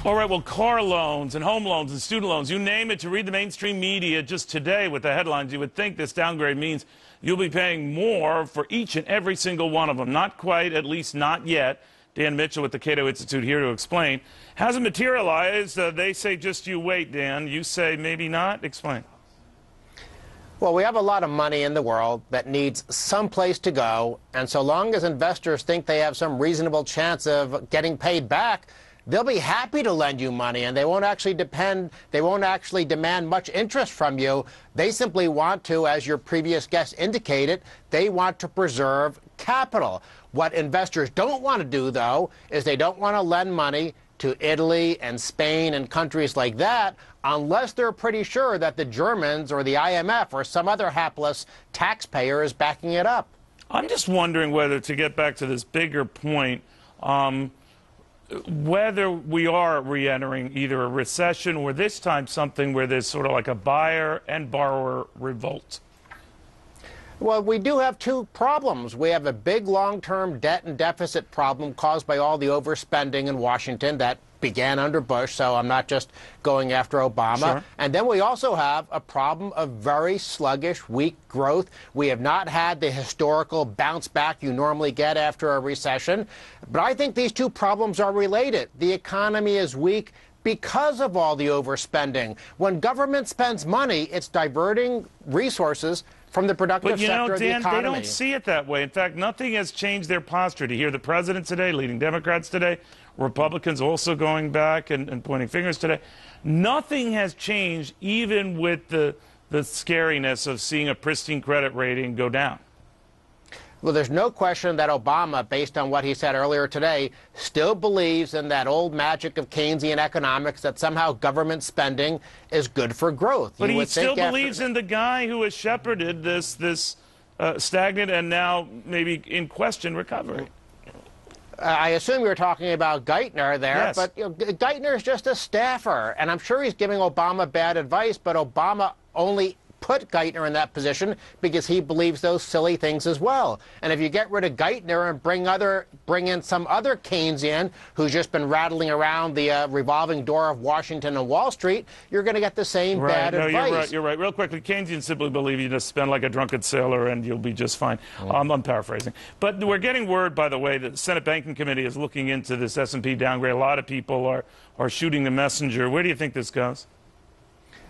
All right, well, car loans and home loans and student loans, you name it, to read the mainstream media just today with the headlines, you would think this downgrade means you'll be paying more for each and every single one of them. Not quite, at least not yet. Dan Mitchell with the Cato Institute here to explain. Hasn't materialized. They say just you wait, Dan. You say maybe not. Explain. Well, we have a lot of money in the world that needs some place to go, and so long as investors think they have some reasonable chance of getting paid back, they'll be happy to lend you money, and they won't actually demand much interest from you. They simply want to, as your previous guest indicated, they want to preserve capital. What investors don't want to do, though, is they don't want to lend money to Italy and Spain and countries like that unless they're pretty sure that the Germans or the IMF or some other hapless taxpayer is backing it up. I'm just wondering whether, to get back to this bigger point, whether we are re-entering either a recession or this time something where there's sort of like a buyer and borrower revolt. Well, we do have two problems. We have a big long-term debt and deficit problem caused by all the overspending in Washington that began under Bush, so I'm not just going after Obama. Sure. And then we also have a problem of very sluggish, weak growth. We have not had the historical bounce back you normally get after a recession. But I think these two problems are related. The economy is weak because of all the overspending. When government spends money, it's diverting resources from the productive sector of the economy. They don't see it that way. In fact, nothing has changed their posture. To hear the president today, leading Democrats today, Republicans also going back and pointing fingers today, nothing has changed, even with the scariness of seeing a pristine credit rating go down. Well, there's no question that Obama, based on what he said earlier today, still believes in that old magic of Keynesian economics that somehow government spending is good for growth. But he still believes in the guy who has shepherded this stagnant and now maybe in question recovery. I assume you were talking about Geithner there, yes. But Geithner is just a staffer, and I'm sure he's giving Obama bad advice, but Obama only put Geithner in that position because he believes those silly things as well. And if you get rid of Geithner and bring in some other Keynesian who's just been rattling around the revolving door of Washington and Wall Street, you're going to get the same bad advice. You're right. Real quickly, Keynesians simply believe you just spend like a drunken sailor and you'll be just fine. I'm paraphrasing. But we're getting word, by the way, that the Senate Banking Committee is looking into this S&P downgrade. A lot of people are shooting the messenger. Where do you think this goes?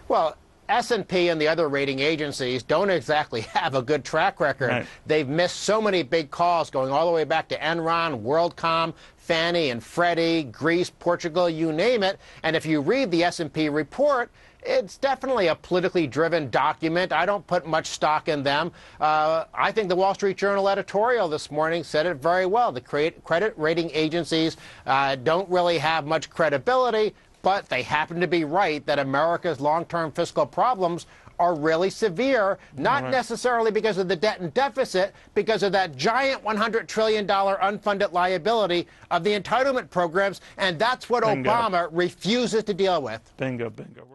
Well, S&P and the other rating agencies don't exactly have a good track record. Right. They've missed so many big calls going all the way back to Enron, WorldCom, Fannie and Freddie, Greece, Portugal, you name it. And if you read the S&P report, it's definitely a politically driven document. I don't put much stock in them. I think the Wall Street Journal editorial this morning said it very well. The credit rating agencies don't really have much credibility, but they happen to be right that America's long-term fiscal problems are really severe, not necessarily because of the debt and deficit, because of that giant $100 trillion unfunded liability of the entitlement programs, and that's what Obama refuses to deal with. Bingo, bingo.